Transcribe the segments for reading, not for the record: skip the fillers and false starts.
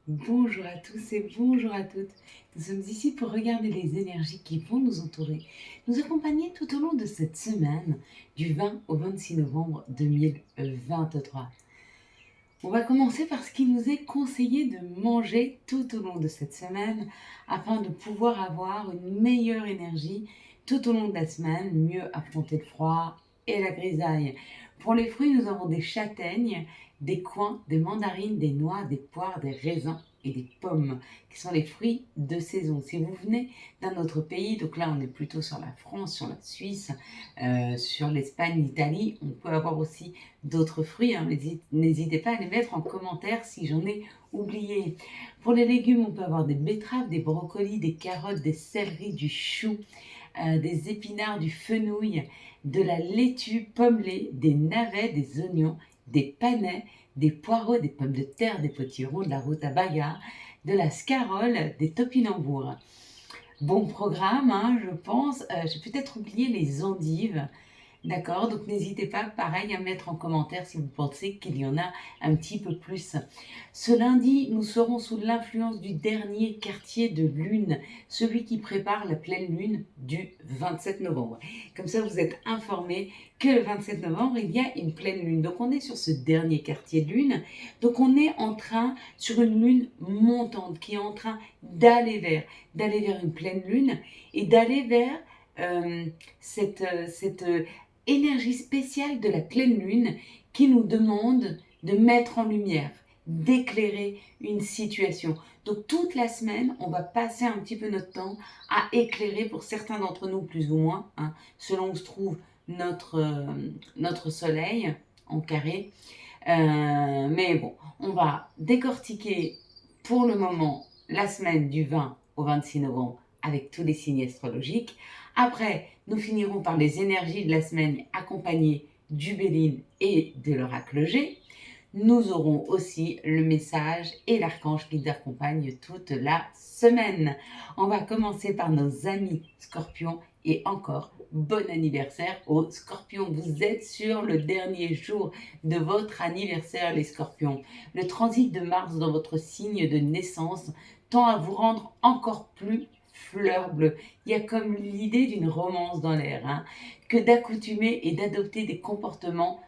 Bonjour à tous et bonjour à toutes. Nous sommes ici pour regarder les énergies qui vont nous entourer, nous accompagner tout au long de cette semaine du 20 au 26 novembre 2023. On va commencer par ce qui nous est conseillé de manger tout au long de cette semaine afin de pouvoir avoir une meilleure énergie tout au long de la semaine, mieux affronter le froid et la grisaille. Pour les fruits, nous avons des châtaignes, des coings, des mandarines, des noix, des poires, des raisins et des pommes, qui sont les fruits de saison. Si vous venez d'un autre pays, donc là on est plutôt sur la France, sur la Suisse, sur l'Espagne, l'Italie, on peut avoir aussi d'autres fruits, hein. N'hésitez pas à les mettre en commentaire si j'en ai oublié. Pour les légumes, on peut avoir des betteraves, des brocolis, des carottes, des céleris, du chou, des épinards, du fenouil, de la laitue pommelée, des navets, des oignons, des panais, des poireaux, des pommes de terre, des potiron, de la rutabaga, de la scarole, des topinambours. Bon programme, hein, je pense. J'ai peut-être oublié les endives. D'accord, donc n'hésitez pas, pareil, à mettre en commentaire si vous pensez qu'il y en a un petit peu plus. Ce lundi, nous serons sous l'influence du dernier quartier de lune, celui qui prépare la pleine lune du 27 novembre. Comme ça, vous êtes informés que le 27 novembre, il y a une pleine lune. Donc on est sur ce dernier quartier de lune. Donc on est en train, sur une lune montante, qui est en train d'aller vers une pleine lune et d'aller vers cette énergie spéciale de la pleine lune qui nous demande de mettre en lumière, d'éclairer une situation. Donc toute la semaine, on va passer un petit peu notre temps à éclairer, pour certains d'entre nous plus ou moins, hein, selon où se trouve notre soleil en carré. Mais bon, on va décortiquer pour le moment la semaine du 20 au 26 novembre avec tous les signes astrologiques. Après, nous finirons par les énergies de la semaine accompagnées du Béline et de l'oracle G. Nous aurons aussi le message et l'archange qui nous accompagnent toute la semaine. On va commencer par nos amis scorpions et encore bon anniversaire aux scorpions. Vous êtes sur le dernier jour de votre anniversaire, les scorpions. Le transit de Mars dans votre signe de naissance tend à vous rendre encore plus fleur bleue. Il y a comme l'idée d'une romance dans l'air, hein, que d'accoutumer et d'adopter des comportements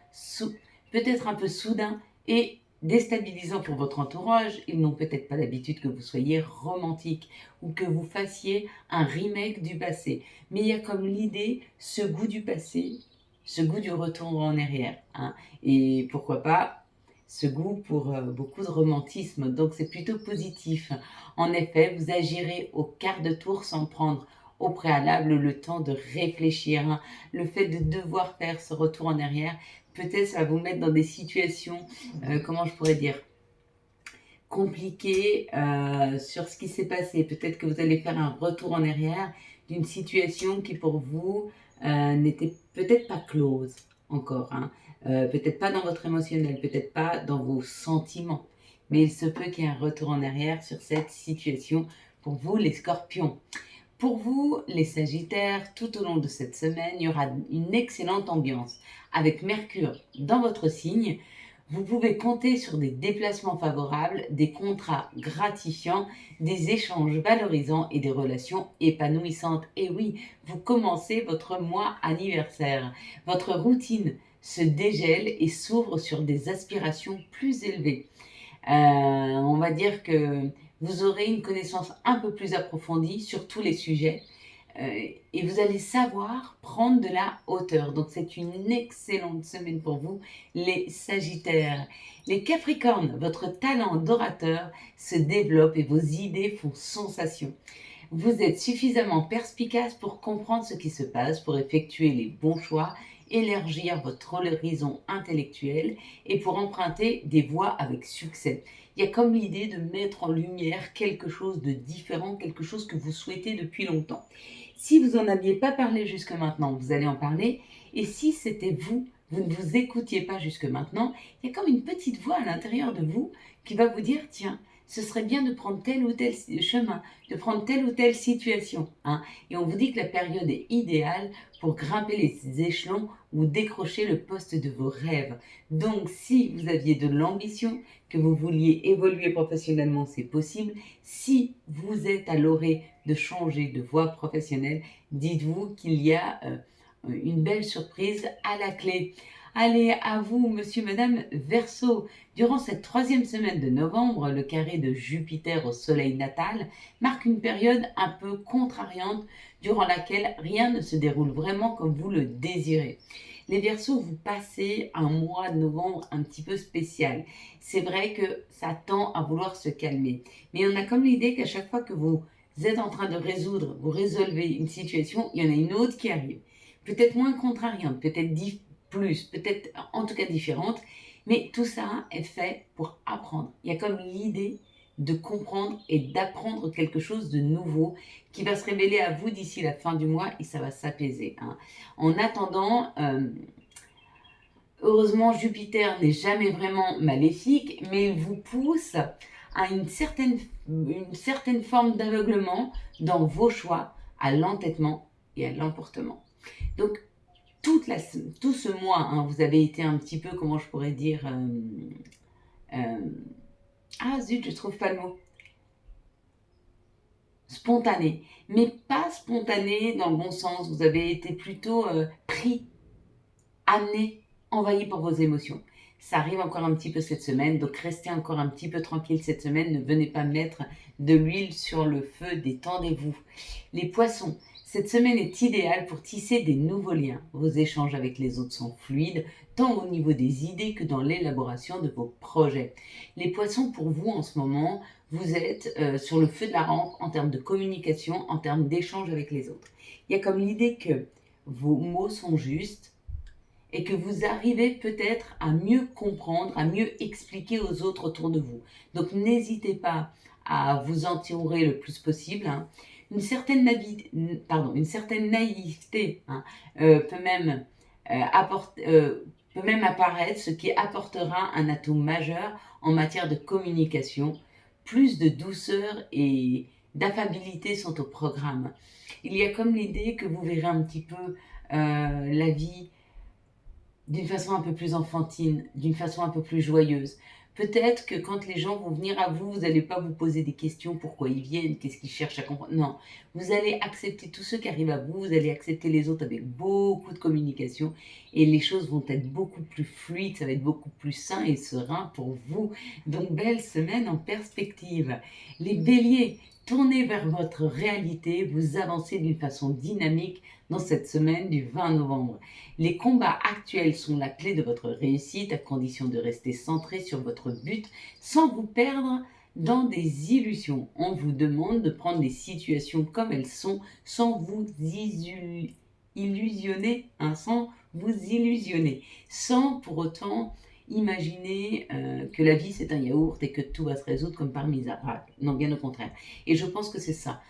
peut-être un peu soudains et déstabilisants pour votre entourage. Ils n'ont peut-être pas l'habitude que vous soyez romantique ou que vous fassiez un remake du passé. Mais il y a comme l'idée, ce goût du passé, ce goût du retour en arrière, hein. Et pourquoi pas ce goût pour beaucoup de romantisme. Donc c'est plutôt positif. En effet, vous agirez au quart de tour sans prendre au préalable le temps de réfléchir, hein. Le fait de devoir faire ce retour en arrière, peut-être ça va vous mettre dans des situations, comment je pourrais dire, compliquées sur ce qui s'est passé. Peut-être que vous allez faire un retour en arrière d'une situation qui pour vous n'était peut-être pas close encore, hein. Peut-être pas dans votre émotionnel, peut-être pas dans vos sentiments. Mais il se peut qu'il y ait un retour en arrière sur cette situation pour vous, les scorpions. Pour vous, les Sagittaires, tout au long de cette semaine, il y aura une excellente ambiance. Avec Mercure dans votre signe, vous pouvez compter sur des déplacements favorables, des contrats gratifiants, des échanges valorisants et des relations épanouissantes. Et oui, vous commencez votre mois anniversaire. Votre routine se dégèle et s'ouvre sur des aspirations plus élevées. On va dire que vous aurez une connaissance un peu plus approfondie sur tous les sujets et vous allez savoir prendre de la hauteur. Donc c'est une excellente semaine pour vous, les Sagittaires. Les Capricornes, votre talent d'orateur se développe et vos idées font sensation. Vous êtes suffisamment perspicace pour comprendre ce qui se passe, pour effectuer les bons choix, élargir votre horizon intellectuel et pour emprunter des voies avec succès. Il y a comme l'idée de mettre en lumière quelque chose de différent, quelque chose que vous souhaitez depuis longtemps. Si vous n'en aviez pas parlé jusque maintenant, vous allez en parler. Et si c'était vous, vous ne vous écoutiez pas jusque maintenant, il y a comme une petite voix à l'intérieur de vous qui va vous dire, tiens, ce serait bien de prendre tel ou tel chemin, de prendre telle ou telle situation, hein. Et on vous dit que la période est idéale pour grimper les échelons ou décrocher le poste de vos rêves. Donc, si vous aviez de l'ambition, que vous vouliez évoluer professionnellement, c'est possible. Si vous êtes à l'orée de changer de voie professionnelle, dites-vous qu'il y a une belle surprise à la clé. Allez, à vous, monsieur, madame Verseau. Durant cette 3e semaine de novembre, le carré de Jupiter au soleil natal marque une période un peu contrariante durant laquelle rien ne se déroule vraiment comme vous le désirez. Les Verseaux, vous passez un mois de novembre un petit peu spécial. C'est vrai que ça tend à vouloir se calmer. Mais on a comme l'idée qu'à chaque fois que vous êtes en train de vous résolvez une situation, il y en a une autre qui arrive. Peut-être moins contrariante, peut-être plus, peut-être en tout cas différente, mais tout ça est fait pour apprendre. Il y a comme l'idée de comprendre et d'apprendre quelque chose de nouveau qui va se révéler à vous d'ici la fin du mois et ça va s'apaiser. En attendant, heureusement, Jupiter n'est jamais vraiment maléfique, mais il vous pousse à une certaine forme d'aveuglement dans vos choix, à l'entêtement et à l'emportement. Donc, tout ce mois, vous avez été un petit peu, comment je pourrais dire, ah zut, je trouve pas le mot, spontané, mais pas spontané dans le bon sens, vous avez été plutôt pris, amené, envahi par vos émotions. Ça arrive encore un petit peu cette semaine, donc restez encore un petit peu tranquille cette semaine, ne venez pas mettre de l'huile sur le feu, détendez-vous. Les poissons, cette semaine est idéale pour tisser des nouveaux liens. Vos échanges avec les autres sont fluides, tant au niveau des idées que dans l'élaboration de vos projets. Les poissons, pour vous en ce moment, vous êtes sur le feu de la rampe en termes de communication, en termes d'échange avec les autres. Il y a comme l'idée que vos mots sont justes, et que vous arrivez peut-être à mieux comprendre, à mieux expliquer aux autres autour de vous. Donc n'hésitez pas à vous entourer le plus possible. Une certaine naïveté peut même apparaître, ce qui apportera un atout majeur en matière de communication. Plus de douceur et d'affabilité sont au programme. Il y a comme l'idée que vous verrez un petit peu la vie d'une façon un peu plus enfantine, d'une façon un peu plus joyeuse. Peut-être que quand les gens vont venir à vous, vous n'allez pas vous poser des questions, pourquoi ils viennent, qu'est-ce qu'ils cherchent à comprendre. Non, vous allez accepter tous ceux qui arrivent à vous, vous allez accepter les autres avec beaucoup de communication et les choses vont être beaucoup plus fluides, ça va être beaucoup plus sain et serein pour vous. Donc, belle semaine en perspective. Les béliers, tournez vers votre réalité, vous avancez d'une façon dynamique dans cette semaine du 20 novembre. Les combats actuels sont la clé de votre réussite à condition de rester centré sur votre but sans vous perdre dans des illusions. On vous demande de prendre les situations comme elles sont sans vous illusionner, sans pour autant imaginer que la vie c'est un yaourt et que tout va se résoudre comme par miracle. Non, bien au contraire. Et je pense que c'est ça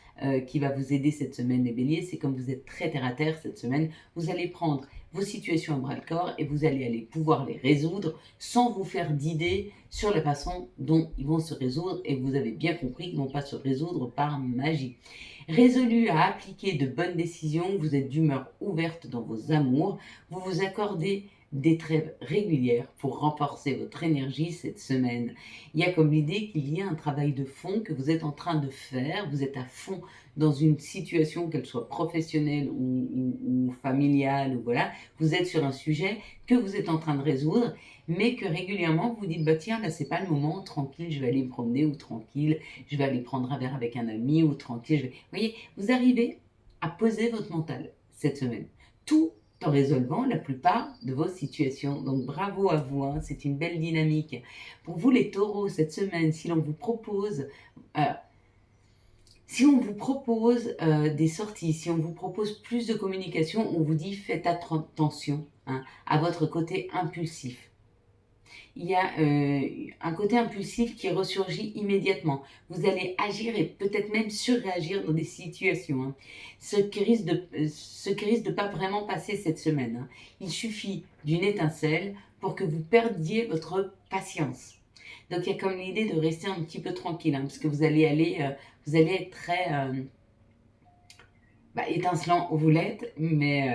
qui va vous aider cette semaine, les béliers. C'est comme vous êtes très terre à terre cette semaine, vous allez prendre vos situations à bras le corps et vous allez pouvoir les résoudre sans vous faire d'idées sur la façon dont ils vont se résoudre, et vous avez bien compris qu'ils ne vont pas se résoudre par magie. Résolu à appliquer de bonnes décisions, vous êtes d'humeur ouverte dans vos amours, vous vous accordez des trêves régulières pour renforcer votre énergie cette semaine. Il y a comme l'idée qu'il y a un travail de fond que vous êtes en train de faire, vous êtes à fond dans une situation, qu'elle soit professionnelle ou familiale, ou voilà, vous êtes sur un sujet que vous êtes en train de résoudre, mais que régulièrement vous dites, bah tiens, là c'est pas le moment, tranquille, je vais aller me promener, ou tranquille, je vais aller prendre un verre avec un ami, ou tranquille, Vous voyez, vous arrivez à poser votre mental cette semaine. Tout en résolvant la plupart de vos situations. Donc bravo à vous, c'est une belle dynamique. Pour vous les taureaux, cette semaine, si l'on vous propose des sorties, si on vous propose plus de communication, on vous dit faites attention à votre côté impulsif. Il y a un côté impulsif qui ressurgit immédiatement. Vous allez agir et peut-être même surréagir dans des situations, ce qui risque de pas vraiment passer cette semaine. Il suffit d'une étincelle pour que vous perdiez votre patience. Donc il y a comme l'idée de rester un petit peu tranquille, parce que vous allez être très Étincelant, vous l'êtes, mais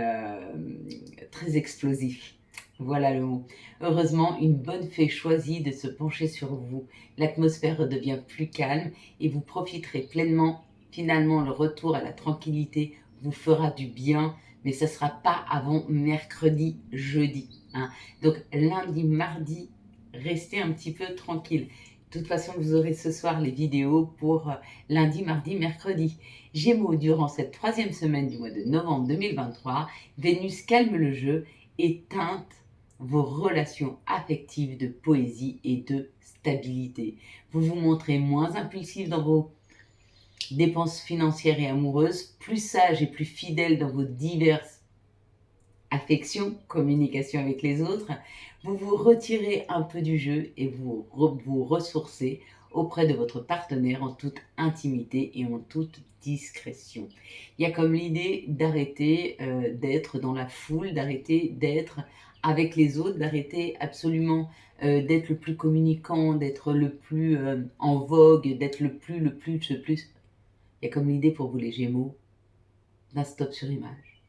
très explosif. Voilà le mot. Heureusement, une bonne fée choisit de se pencher sur vous. L'atmosphère redevient plus calme et vous profiterez pleinement. Finalement, le retour à la tranquillité vous fera du bien, mais ce ne sera pas avant mercredi, jeudi, hein. Donc lundi, mardi, restez un petit peu tranquille. De toute façon, vous aurez ce soir les vidéos pour lundi, mardi, mercredi. Gémeaux, durant cette troisième semaine du mois de novembre 2023, Vénus calme le jeu et teinte vos relations affectives de poésie et de stabilité. Vous vous montrez moins impulsif dans vos dépenses financières et amoureuses, plus sage et plus fidèle dans vos diverses affections, communication avec les autres. Vous vous retirez un peu du jeu et vous ressourcez auprès de votre partenaire en toute intimité et en toute discrétion. Il y a comme l'idée d'arrêter d'être dans la foule, d'arrêter d'être avec les autres, d'arrêter absolument d'être le plus communicant, d'être le plus en vogue, d'être le plus. Il y a comme l'idée pour vous les Gémeaux d'un stop sur image,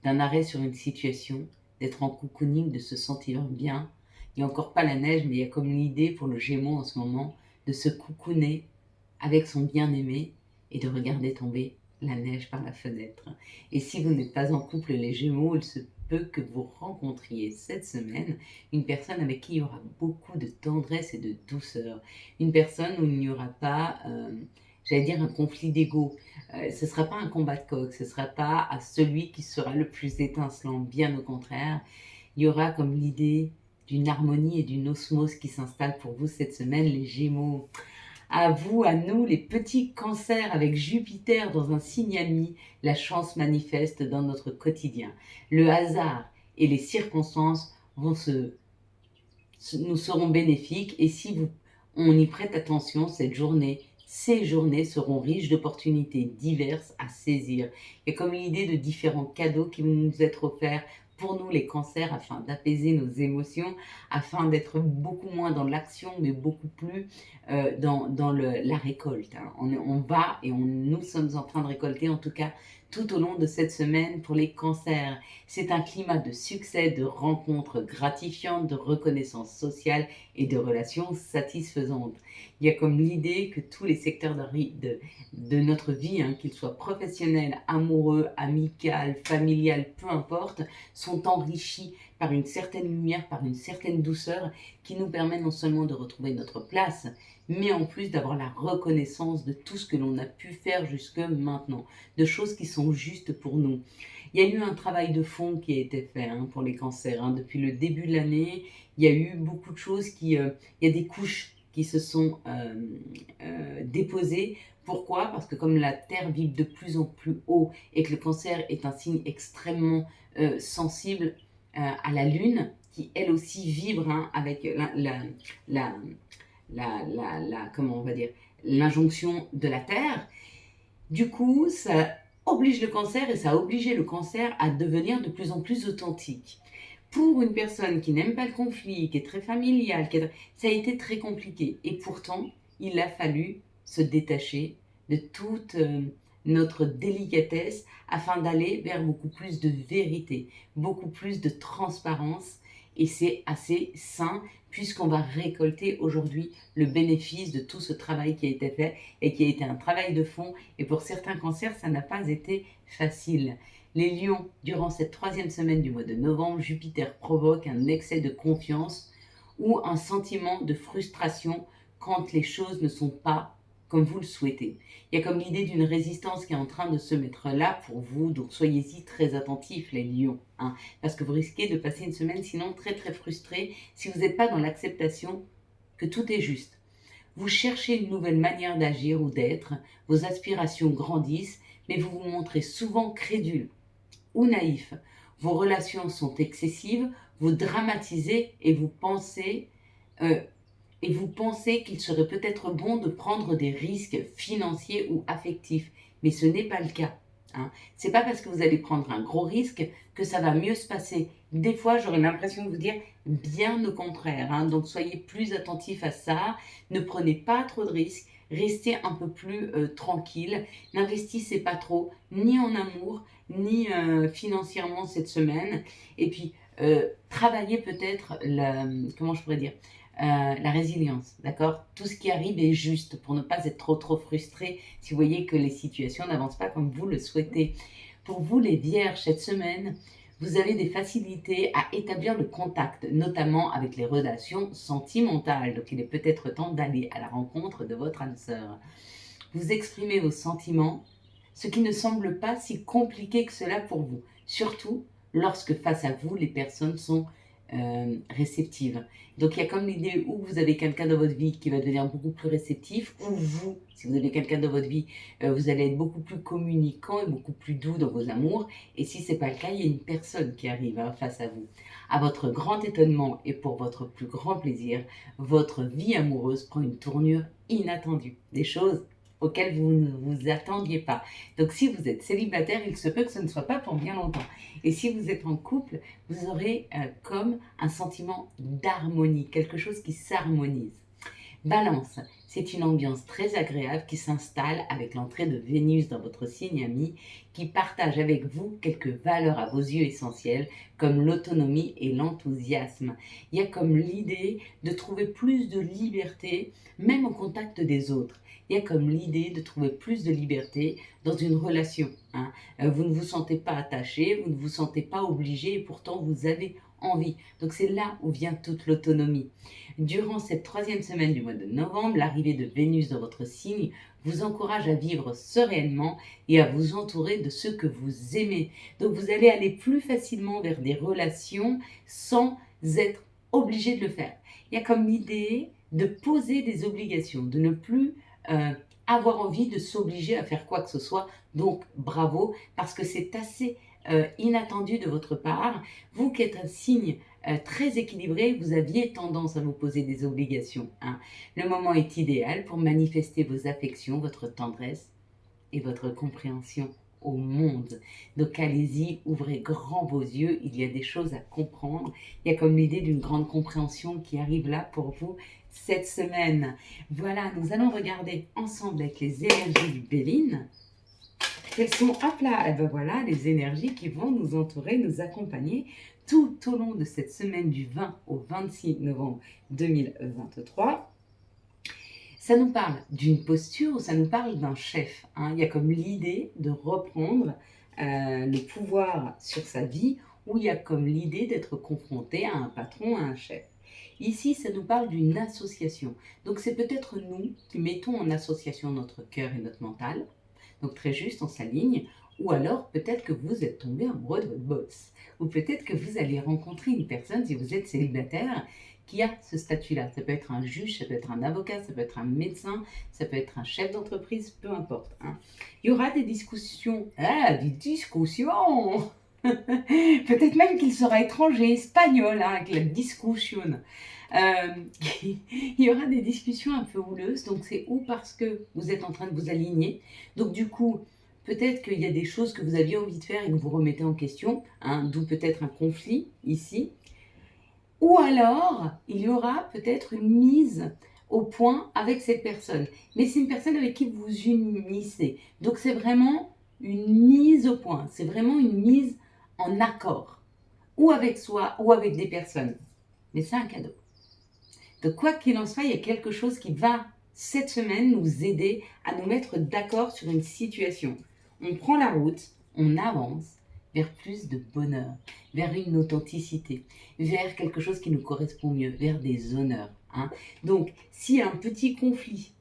d'un arrêt sur une situation, d'être en cocooning, de se sentir bien. Il n'y a encore pas la neige, mais il y a comme l'idée pour le Gémeaux en ce moment de se cocooner avec son bien-aimé et de regarder tomber la neige par la fenêtre. Et si vous n'êtes pas en couple les Gémeaux, il se peut que vous rencontriez cette semaine une personne avec qui il y aura beaucoup de tendresse et de douceur. Une personne où il n'y aura pas, j'allais dire, un conflit d'ego. Ce ne sera pas un combat de coq, ce ne sera pas à celui qui sera le plus étincelant, bien au contraire. Il y aura comme l'idée d'une harmonie et d'une osmose qui s'installe pour vous cette semaine, les Gémeaux. À vous, à nous, les petits cancers avec Jupiter dans un signe ami, la chance manifeste dans notre quotidien. Le hasard et les circonstances nous seront bénéfiques et si on y prête attention, ces journées seront riches d'opportunités diverses à saisir. Il y a comme l'idée de différents cadeaux qui vont nous être offerts pour nous les cancers afin d'apaiser nos émotions, afin d'être beaucoup moins dans l'action mais beaucoup plus dans la récolte, hein. On va et nous sommes en train de récolter en tout cas tout au long de cette semaine pour les cancers. C'est un climat de succès, de rencontres gratifiantes, de reconnaissance sociale et de relations satisfaisantes. Il y a comme l'idée que tous les secteurs de notre vie, hein, qu'ils soient professionnels, amoureux, amical, familial, peu importe, sont enrichis par une certaine lumière, par une certaine douceur qui nous permet non seulement de retrouver notre place, mais en plus d'avoir la reconnaissance de tout ce que l'on a pu faire jusque maintenant, de choses qui sont justes pour nous. Il y a eu un travail de fond qui a été fait, hein, pour les cancers, hein. Depuis le début de l'année, il y a eu beaucoup de choses il y a des couches qui se sont déposées. Pourquoi? Parce que comme la Terre vibre de plus en plus haut et que le cancer est un signe extrêmement sensible à la Lune, qui elle aussi vibre, hein, avec comment on va dire, l'injonction de la Terre. Du coup, ça oblige le cancer et ça a obligé le cancer à devenir de plus en plus authentique. Pour une personne qui n'aime pas le conflit, qui est très familiale, ça a été très compliqué. Et pourtant, il a fallu se détacher de toute notre délicatesse afin d'aller vers beaucoup plus de vérité, beaucoup plus de transparence. Et c'est assez sain puisqu'on va récolter aujourd'hui le bénéfice de tout ce travail qui a été fait et qui a été un travail de fond. Et pour certains cancers, ça n'a pas été facile. Les lions, durant cette troisième semaine du mois de novembre, Jupiter provoque un excès de confiance ou un sentiment de frustration quand les choses ne sont pas comme vous le souhaitez. Il y a comme l'idée d'une résistance qui est en train de se mettre là pour vous, donc soyez-y très attentifs les lions, hein, parce que vous risquez de passer une semaine sinon très très frustré si vous n'êtes pas dans l'acceptation que tout est juste. Vous cherchez une nouvelle manière d'agir ou d'être, vos aspirations grandissent, mais vous vous montrez souvent crédule ou naïf. Vos relations sont excessives, vous dramatisez et vous pensez qu'il serait peut-être bon de prendre des risques financiers ou affectifs. Mais ce n'est pas le cas, hein. C'est pas parce que vous allez prendre un gros risque que ça va mieux se passer. Des fois, j'aurais l'impression de vous dire bien au contraire, hein. Donc soyez plus attentifs à ça. Ne prenez pas trop de risques. restez un peu plus tranquille. N'investissez pas trop, ni en amour, ni financièrement cette semaine. Et puis, travaillez peut-être, comment je pourrais dire, la résilience, d'accord? Tout ce qui arrive est juste pour ne pas être trop frustré si vous voyez que les situations n'avancent pas comme vous le souhaitez. Pour vous, les vierges, cette semaine, vous avez des facilités à établir le contact, notamment avec les relations sentimentales. Donc, il est peut-être temps d'aller à la rencontre de votre âme sœur. Vous exprimez vos sentiments, ce qui ne semble pas si compliqué que cela pour vous, surtout lorsque face à vous, les personnes sont réceptives. Donc il y a comme l'idée où vous avez quelqu'un dans votre vie qui va devenir beaucoup plus réceptif, ou vous, si vous avez quelqu'un dans votre vie, vous allez être beaucoup plus communicant et beaucoup plus doux dans vos amours. Et si ce n'est pas le cas, il y a une personne qui arrive face à vous. À votre grand étonnement et pour votre plus grand plaisir, votre vie amoureuse prend une tournure inattendue. Des choses auxquelles vous ne vous attendiez pas. Donc si vous êtes célibataire, il se peut que ce ne soit pas pour bien longtemps. Et si vous êtes en couple, vous aurez comme un sentiment d'harmonie, quelque chose qui s'harmonise. Balance, c'est une ambiance très agréable qui s'installe avec l'entrée de Vénus dans votre signe ami, qui partage avec vous quelques valeurs à vos yeux essentielles, comme l'autonomie et l'enthousiasme. Il y a comme l'idée de trouver plus de liberté, même au contact des autres. Il y a comme l'idée de trouver plus de liberté dans une relation. Vous ne vous sentez pas attaché, vous ne vous sentez pas obligé, et pourtant vous avez envie. Donc c'est là où vient toute l'autonomie. Durant cette 3e semaine du mois de novembre, l'arrivée de Vénus dans votre signe vous encourage à vivre sereinement et à vous entourer de ceux que vous aimez. Donc vous allez aller plus facilement vers des relations sans être obligé de le faire. Il y a comme l'idée de poser des obligations, de ne plus avoir envie de s'obliger à faire quoi que ce soit. Donc bravo, parce que c'est assez inattendu de votre part. Vous qui êtes un signe très équilibré, vous aviez tendance à vous poser des obligations. Le moment est idéal pour manifester vos affections, votre tendresse et votre compréhension au monde. Donc allez-y, ouvrez grand vos yeux, il y a des choses à comprendre. Il y a comme l'idée d'une grande compréhension qui arrive là pour vous cette semaine. Voilà, nous allons regarder ensemble avec les énergies du Béline. Quelles sont, hop là, et ben voilà, les énergies qui vont nous entourer, nous accompagner tout au long de cette semaine du 20 au 26 novembre 2023. Ça nous parle d'une posture ou ça nous parle d'un chef. Il y a comme l'idée de reprendre le pouvoir sur sa vie, ou il y a comme l'idée d'être confronté à un patron, à un chef. Ici, ça nous parle d'une association. Donc c'est peut-être nous qui mettons en association notre cœur et notre mental. Donc très juste, on s'aligne. Ou alors peut-être que vous êtes tombé amoureux de votre boss. Ou peut-être que vous allez rencontrer une personne, si vous êtes célibataire, qui a ce statut-là. Ça peut être un juge, ça peut être un avocat, ça peut être un médecin, ça peut être un chef d'entreprise, peu importe. Il y aura des discussions. Ah, des discussions. Peut-être même qu'il sera étranger, espagnol, avec la discussion. Il y aura des discussions un peu houleuses, donc c'est ou parce que vous êtes en train de vous aligner, donc du coup, peut-être qu'il y a des choses que vous aviez envie de faire et que vous remettez en question, d'où peut-être un conflit ici, ou alors il y aura peut-être une mise au point avec cette personne, mais c'est une personne avec qui vous vous unissez, donc c'est vraiment une mise au point, c'est vraiment une mise en accord, ou avec soi, ou avec des personnes, mais c'est un cadeau. Donc quoi qu'il en soit, il y a quelque chose qui va, cette semaine, nous aider à nous mettre d'accord sur une situation. On prend la route, on avance vers plus de bonheur, vers une authenticité, vers quelque chose qui nous correspond mieux, vers des honneurs. Donc, s'il y a un petit conflit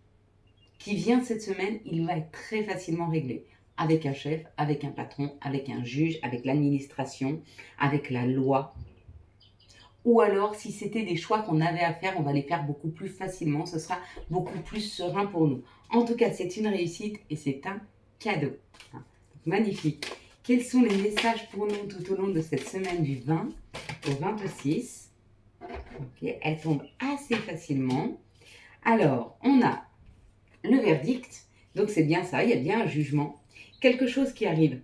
qui vient cette semaine, il va être très facilement réglé. Avec un chef, avec un patron, avec un juge, avec l'administration, avec la loi. Ou alors, si c'était des choix qu'on avait à faire, on va les faire beaucoup plus facilement. Ce sera beaucoup plus serein pour nous. En tout cas, c'est une réussite et c'est un cadeau. Magnifique. Quels sont les messages pour nous tout au long de cette semaine du 20 au 26? Elle tombe assez facilement. Alors, on a le verdict. Donc, c'est bien ça, il y a bien un jugement. Quelque chose qui arrive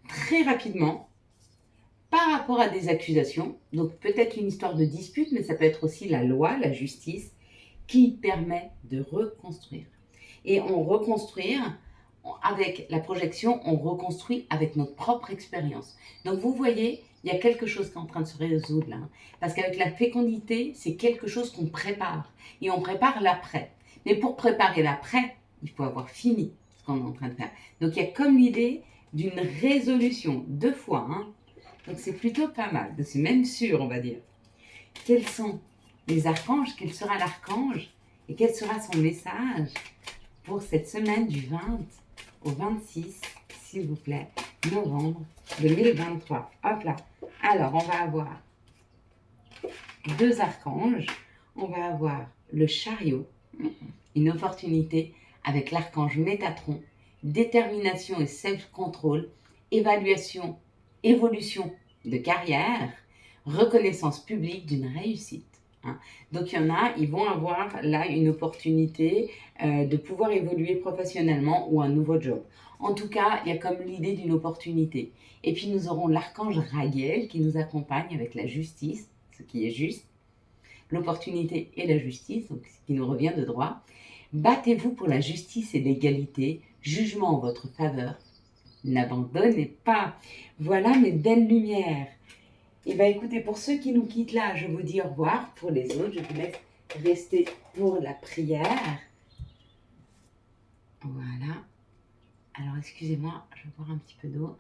très rapidement par rapport à des accusations. Donc, peut-être une histoire de dispute, mais ça peut être aussi la loi, la justice, qui permet de reconstruire. Et on reconstruire, avec la projection, on reconstruit avec notre propre expérience. Donc vous voyez, il y a quelque chose qui est en train de se résoudre là. Parce qu'avec la fécondité, c'est quelque chose qu'on prépare. Et on prépare l'après. Mais pour préparer l'après, il faut avoir fini ce qu'on est en train de faire. Donc il y a comme l'idée d'une résolution, 2 fois. Hein. Donc c'est plutôt pas mal. C'est même sûr, on va dire. Quels sont les archanges? Quel sera l'archange? Et quel sera son message pour cette semaine du 20 au 26, s'il vous plaît, novembre 2023. Hop là. Alors, on va avoir 2 archanges. On va avoir le chariot, une opportunité avec l'archange Métatron, détermination et self-control, évaluation, évolution de carrière, reconnaissance publique d'une réussite. Hein. Donc il y en a, ils vont avoir là une opportunité de pouvoir évoluer professionnellement ou un nouveau job. En tout cas, il y a comme l'idée d'une opportunité. Et puis nous aurons l'archange Raguel qui nous accompagne avec la justice, ce qui est juste, l'opportunité et la justice, donc ce qui nous revient de droit. Battez-vous pour la justice et l'égalité, jugement en votre faveur. N'abandonnez pas. Voilà mes belles lumières. Et bien écoutez, pour ceux qui nous quittent là, je vous dis au revoir. Pour les autres, je vous laisse rester pour la prière. Voilà. Alors excusez-moi, je vais boire un petit peu d'eau.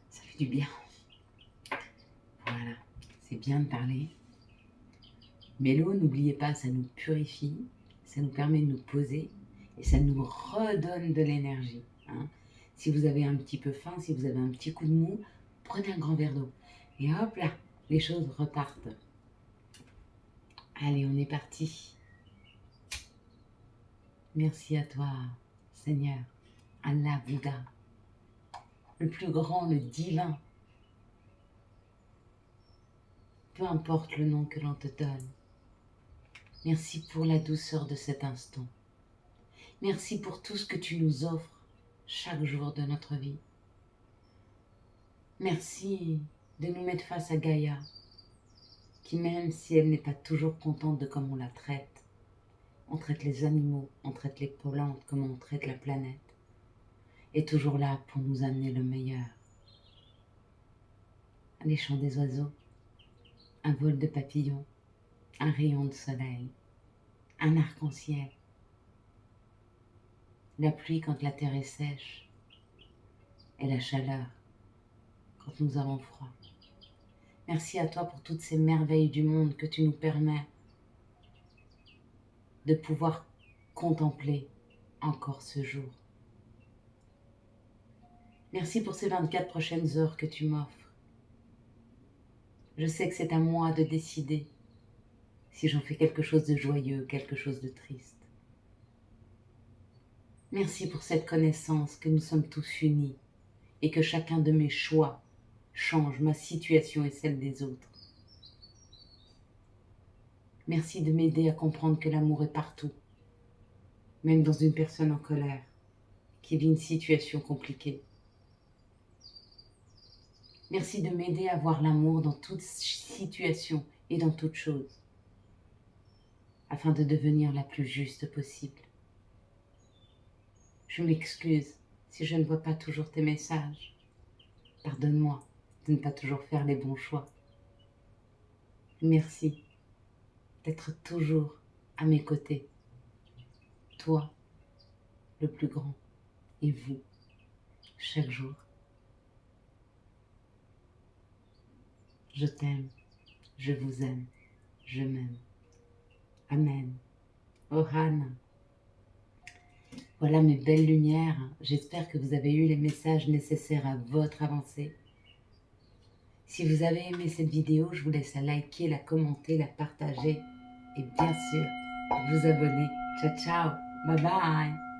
Ça fait du bien. Voilà, c'est bien de parler. Mais l'eau, n'oubliez pas, ça nous purifie, ça nous permet de nous poser et ça nous redonne de l'énergie. Hein. Si vous avez un petit peu faim, si vous avez un petit coup de mou, prenez un grand verre d'eau. Et hop là, les choses repartent. Allez, on est parti. Merci à toi, Seigneur, Allah, Bouddha, le plus grand, le divin. Peu importe le nom que l'on te donne. Merci pour la douceur de cet instant. Merci pour tout ce que tu nous offres chaque jour de notre vie. Merci de nous mettre face à Gaïa, qui même si elle n'est pas toujours contente de comment on la traite, on traite les animaux, on traite les plantes, comment on traite la planète, est toujours là pour nous amener le meilleur. Les chants des oiseaux, un vol de papillons, un rayon de soleil, un arc-en-ciel, la pluie quand la terre est sèche et la chaleur quand nous avons froid. Merci à toi pour toutes ces merveilles du monde que tu nous permets de pouvoir contempler encore ce jour. Merci pour ces 24 prochaines heures que tu m'offres. Je sais que c'est à moi de décider si j'en fais quelque chose de joyeux, quelque chose de triste. Merci pour cette connaissance que nous sommes tous unis et que chacun de mes choix change ma situation et celle des autres. Merci de m'aider à comprendre que l'amour est partout, même dans une personne en colère qui vit une situation compliquée. Merci de m'aider à voir l'amour dans toute situation et dans toute chose, afin de devenir la plus juste possible. Je m'excuse si je ne vois pas toujours tes messages. Pardonne-moi de ne pas toujours faire les bons choix. Merci d'être toujours à mes côtés. Toi, le plus grand, et vous, chaque jour. Je t'aime, je vous aime, je m'aime. Amen. Ohana. Voilà mes belles lumières. J'espère que vous avez eu les messages nécessaires à votre avancée. Si vous avez aimé cette vidéo, je vous laisse la liker, la commenter, la partager et bien sûr, vous abonner. Ciao, ciao. Bye bye.